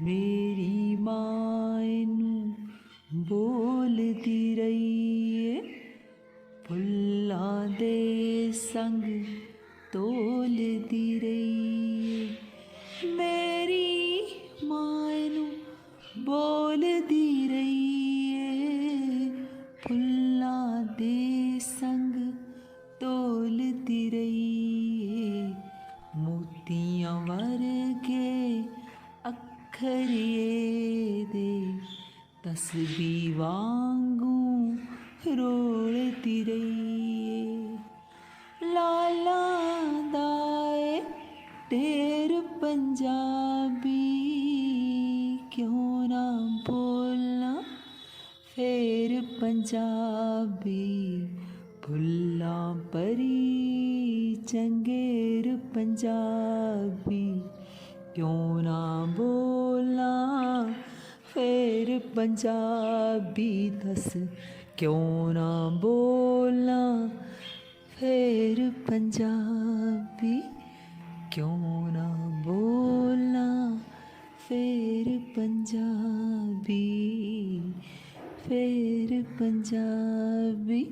मेरी माँ नू बोलती रहिए, फुल्लां दे संग तोलदी रहिए। मेरी माँ नू बोलदी रहिए, फुल्लां दे संग तोलदी रहिए। मोतियां वर्गे अखर दे तस्बीह वांगू रोलदी रहिए। लाला दाए ढेर पंजाबी, क्यों ना बोलना फेर पंजाबी। फुल्लां परी चंगेर पंजाबी, क्यों ना बोलना फेर पंजाबी। दस क्यों ना बोलना फेर पंजाबी, क्यों ना बोलना फेर पंजाबी, फेर पंजाबी।